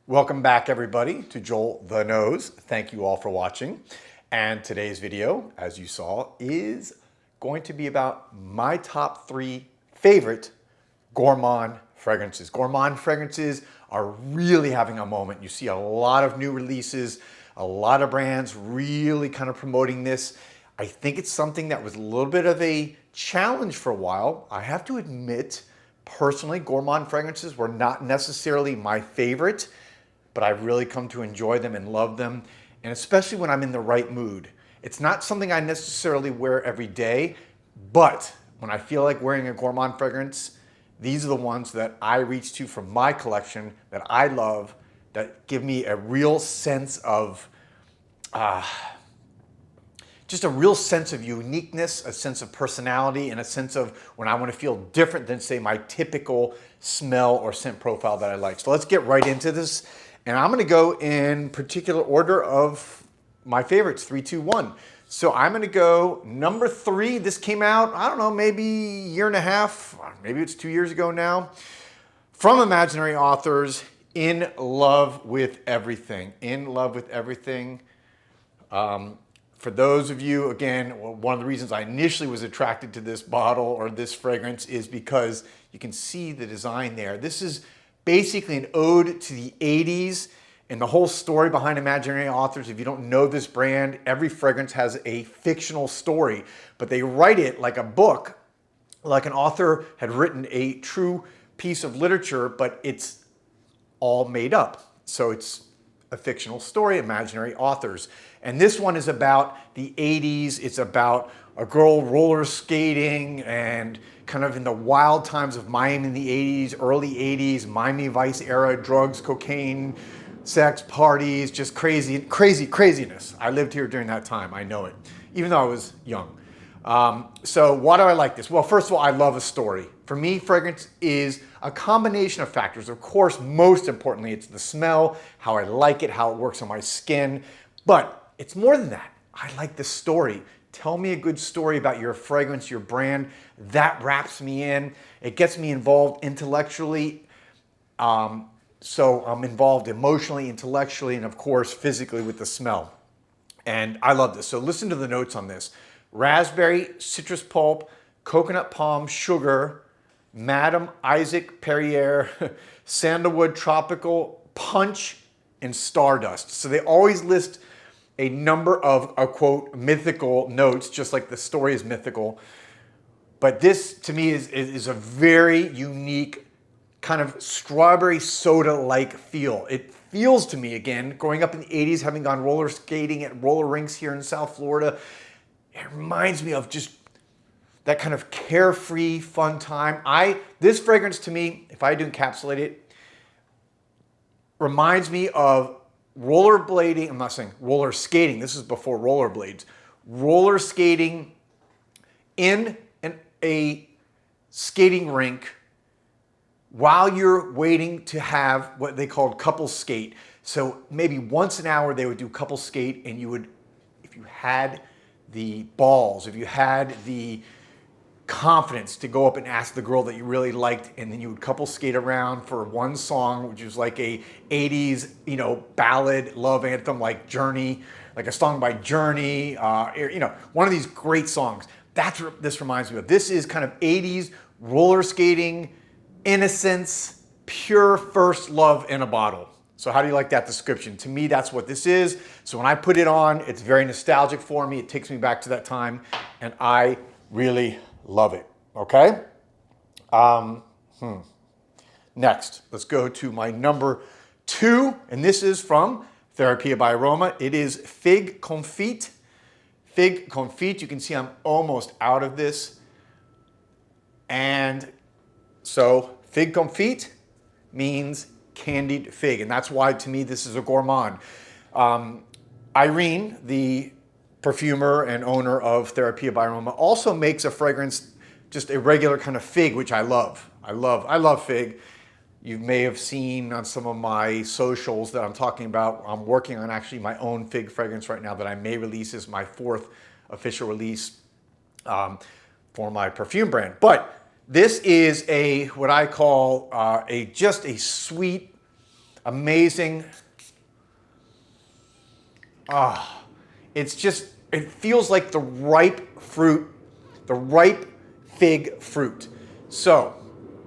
Welcome back everybody to Joel the Nose. Thank you all for watching. And today's video, as you saw, is going to be about my top 3 favorite Gourmande fragrances. Gourmande fragrances are really having a moment. You see a lot of new releases, a lot of brands really kind of promoting this. I think it's something that was a little bit of a challenge for a while. I have to admit, personally, Gourmande fragrances were not necessarily my favorite, but I've really come to enjoy them and love them, and especially when I'm in the right mood. It's not something I necessarily wear every day, but when I feel like wearing a Gourmande fragrance, these are the ones that I reach to from my collection that I love, that give me a real sense of, just a real sense of uniqueness, a sense of personality, and a sense of when I want to feel different than, say, my typical smell or scent profile that I like. So let's get right into this. And I'm going to go in particular order of my favorites, 3, 2, 1. So I'm going to go number 3. This came out, I don't know, maybe a year and a half, maybe it's 2 years ago now. From Imaginary Authors, In Love with Everything. In Love with Everything. For those of you, again, one of the reasons I initially was attracted to this bottle or this fragrance is because you can see the design there. This is basically an ode to the 80s and the whole story behind Imaginary Authors. If you don't know this brand, every fragrance has a fictional story, but they write it like a book, like an author had written a true piece of literature, but it's all made up. So it's a fictional story, Imaginary Authors. And this one is about the 80s. It's about a girl roller skating and kind of in the wild times of Miami in the 80s, early 80s, Miami Vice era, drugs, cocaine, sex, parties, just craziness. I lived here during that time, I know it, even though I was young. So why do I like this? Well, first of all, I love a story. For me, fragrance is a combination of factors. Of course, most importantly, it's the smell, how I like it, how it works on my skin, but it's more than that. I like the story. Tell me a good story about your fragrance, your brand. That wraps me in. It gets me involved intellectually. So I'm involved emotionally, intellectually, and of course, physically with the smell. And I love this. So listen to the notes on this. Raspberry, citrus pulp, coconut palm, sugar, Madame Isaac Perrier, sandalwood, tropical, punch, and stardust. So they always list a number of, quote, mythical notes, just like the story is mythical. But this, to me, is a very unique kind of strawberry soda-like feel. It feels to me, again, growing up in the 80s, having gone roller skating at roller rinks here in South Florida, it reminds me of just that kind of carefree, fun time. This fragrance to me, if I had to encapsulate it, reminds me of rollerblading. I'm not saying roller skating. This is before rollerblades. Roller skating in a skating rink while you're waiting to have what they called couple skate. So maybe once an hour they would do couple skate, and you would, if you had the balls, if you had the confidence to go up and ask the girl that you really liked, and then you would couple skate around for one song, which was like a 80s, ballad love anthem, like Journey, like a song by Journey, one of these great songs. That's what this reminds me of. This is kind of 80s roller skating, innocence, pure first love in a bottle. So how do you like that description? To me, that's what this is. So when I put it on, it's very nostalgic for me. It takes me back to that time, and I really love it, okay? Next, let's go to my number 2, and this is from Therapia by Aroma. It is Fig Confit. Fig Confit, you can see I'm almost out of this. And so Fig Confit means candied fig, and that's why to me this is a gourmand. Irene, the perfumer and owner of Therapia by Aroma, also makes a fragrance, just a regular kind of fig, which I love. I love fig. You may have seen on some of my socials that I'm talking about. I'm working on actually my own fig fragrance right now that I may release as my 4th official release for my perfume brand. But this is what I call just a sweet, amazing. It's just, it feels like the ripe fruit, the ripe fig fruit. So,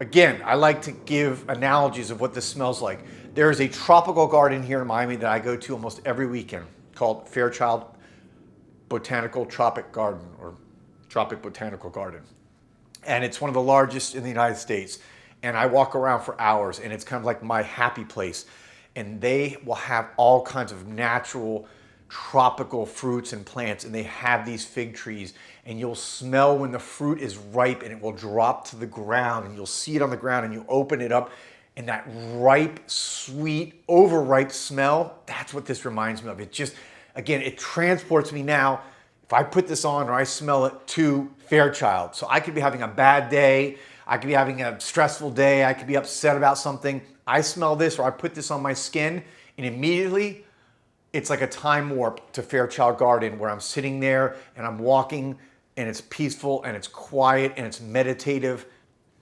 again, I like to give analogies of what this smells like. There is a tropical garden here in Miami that I go to almost every weekend called Fairchild Botanical Tropic Garden, or Tropic Botanical Garden. And it's one of the largest in the United States. And I walk around for hours, and it's kind of like my happy place. And they will have all kinds of natural tropical fruits and plants, and they have these fig trees, and you'll smell when the fruit is ripe, and it will drop to the ground, and you'll see it on the ground, and you open it up, and that ripe, sweet, overripe smell, that's what this reminds me of. It just, again, it transports me now, if I put this on or I smell it, to Fairchild. So I could be having a bad day, I could be having a stressful day, I could be upset about something. I smell this or I put this on my skin, and immediately it's like a time warp to Fairchild Garden, where I'm sitting there and I'm walking, and it's peaceful and it's quiet and it's meditative.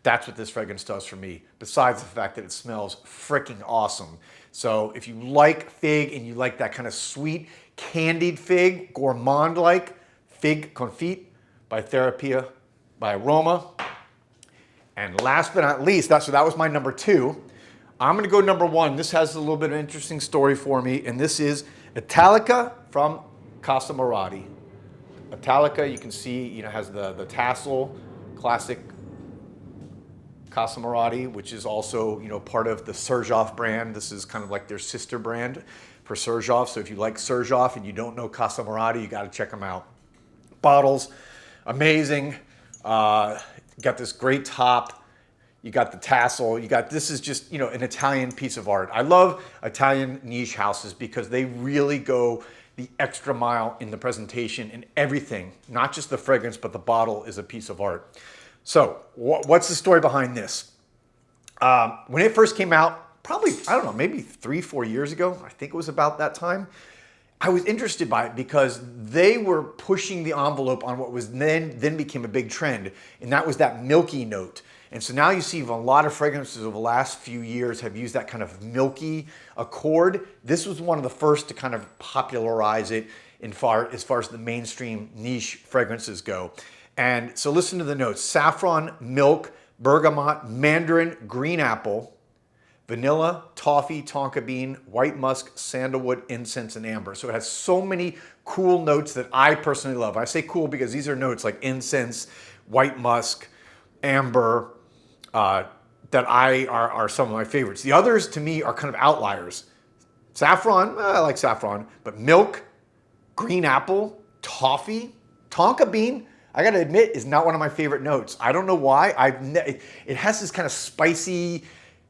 That's what this fragrance does for me, besides the fact that it smells freaking awesome. So if you like fig and you like that kind of sweet, candied fig, gourmand-like, Fig Confit by Therapia by Aroma. And last but not least, that was my number 2. I'm gonna go number 1. This has a little bit of an interesting story for me, and this is Italica from Casa Marati. Italica, you can see, has the tassel, classic Casa Marati, which is also, part of the Serjoff brand. This is kind of like their sister brand for Serjoff. So if you like Serjoff and you don't know Casa Marati, you got to check them out. Bottles, amazing. Got this great top. You got the tassel. This is just, an Italian piece of art. I love Italian niche houses because they really go the extra mile in the presentation and everything. Not just the fragrance, but the bottle is a piece of art. So what's the story behind this? When it first came out, probably, I don't know, maybe 3-4 years ago, I think it was about that time, I was interested by it because they were pushing the envelope on what was then became a big trend, and that was that milky note. And so now you see a lot of fragrances over the last few years have used that kind of milky accord. This was one of the first to kind of popularize it as far as the mainstream niche fragrances go. And so listen to the notes: saffron, milk, bergamot, mandarin, green apple, vanilla, toffee, tonka bean, white musk, sandalwood, incense, and amber. So it has so many cool notes that I personally love. I say cool because these are notes like incense, white musk, amber, that are some of my favorites. The others to me are kind of outliers. Saffron, I like saffron, but milk, green apple, toffee, tonka bean, I gotta admit, is not one of my favorite notes. I don't know why. It has this kind of spicy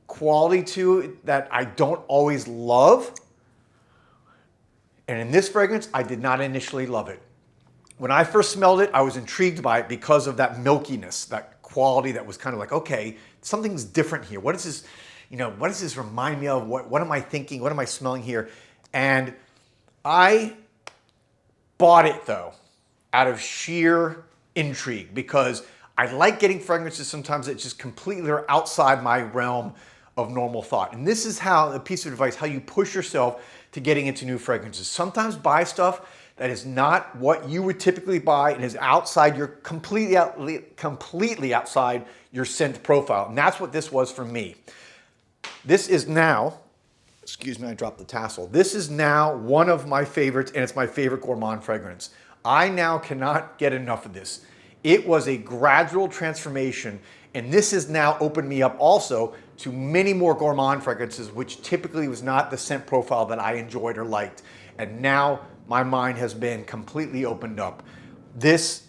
quality to it that I don't always love. And in this fragrance, I did not initially love it. When I first smelled it, I was intrigued by it because of that milkiness, that quality that was kind of like, okay, something's different here. What is this, what does this remind me of? What am I thinking? What am I smelling here? And I bought it though, out of sheer intrigue, because I like getting fragrances sometimes that just completely are outside my realm of normal thought. And this is a piece of advice, how you push yourself to getting into new fragrances. Sometimes buy stuff that is not what you would typically buy and is outside your completely outside your scent profile. And that's what this was for me. This is now, excuse me, I dropped the tassel. This is now one of my favorites, and it's my favorite gourmand fragrance. I now cannot get enough of this. It was a gradual transformation, and this has now opened me up also to many more gourmand fragrances, which typically was not the scent profile that I enjoyed or liked. And now my mind has been completely opened up. This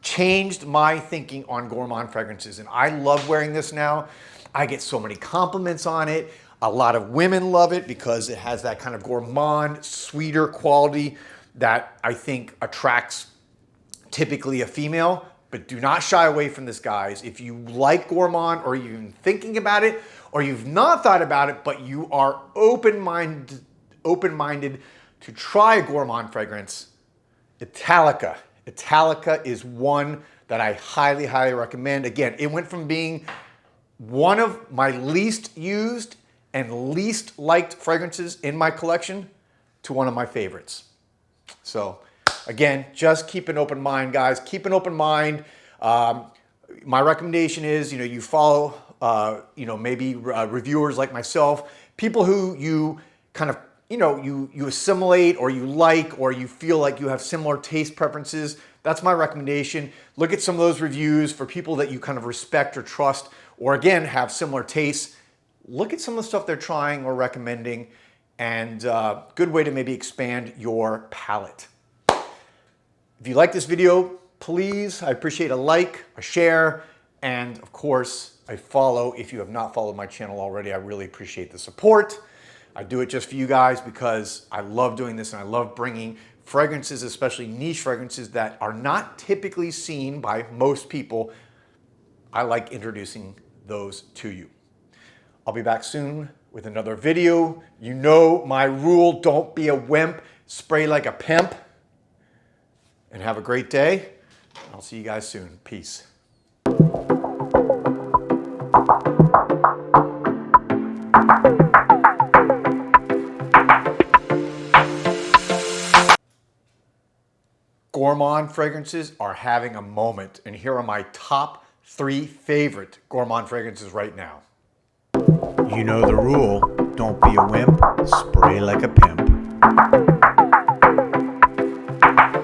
changed my thinking on gourmand fragrances, and I love wearing this now. I get so many compliments on it. A lot of women love it because it has that kind of gourmand, sweeter quality that I think attracts typically a female. But do not shy away from this, guys. If you like gourmand, or you're even thinking about it, or you've not thought about it, but you are open-minded to try a gourmand fragrance, Italica. Italica is one that I highly, highly recommend. Again, it went from being one of my least used and least liked fragrances in my collection to one of my favorites. So again, just keep an open mind, guys. Keep an open mind. My recommendation is, you follow, maybe reviewers like myself, people who you kind of, you assimilate or you like, or you feel like you have similar taste preferences. That's my recommendation. Look at some of those reviews for people that you kind of respect or trust, or again, have similar tastes. Look at some of the stuff they're trying or recommending, and good way to maybe expand your palette. If you like this video, please, I appreciate a like, a share, and of course, a follow if you have not followed my channel already. I really appreciate the support. I do it just for you guys because I love doing this, and I love bringing fragrances, especially niche fragrances that are not typically seen by most people. I like introducing those to you. I'll be back soon with another video. You know my rule, don't be a wimp, spray like a pimp, and have a great day. I'll see you guys soon. Peace. Gourmande fragrances are having a moment, and here are my top 3 favorite Gourmande fragrances right now. You know the rule, don't be a wimp, spray like a pimp.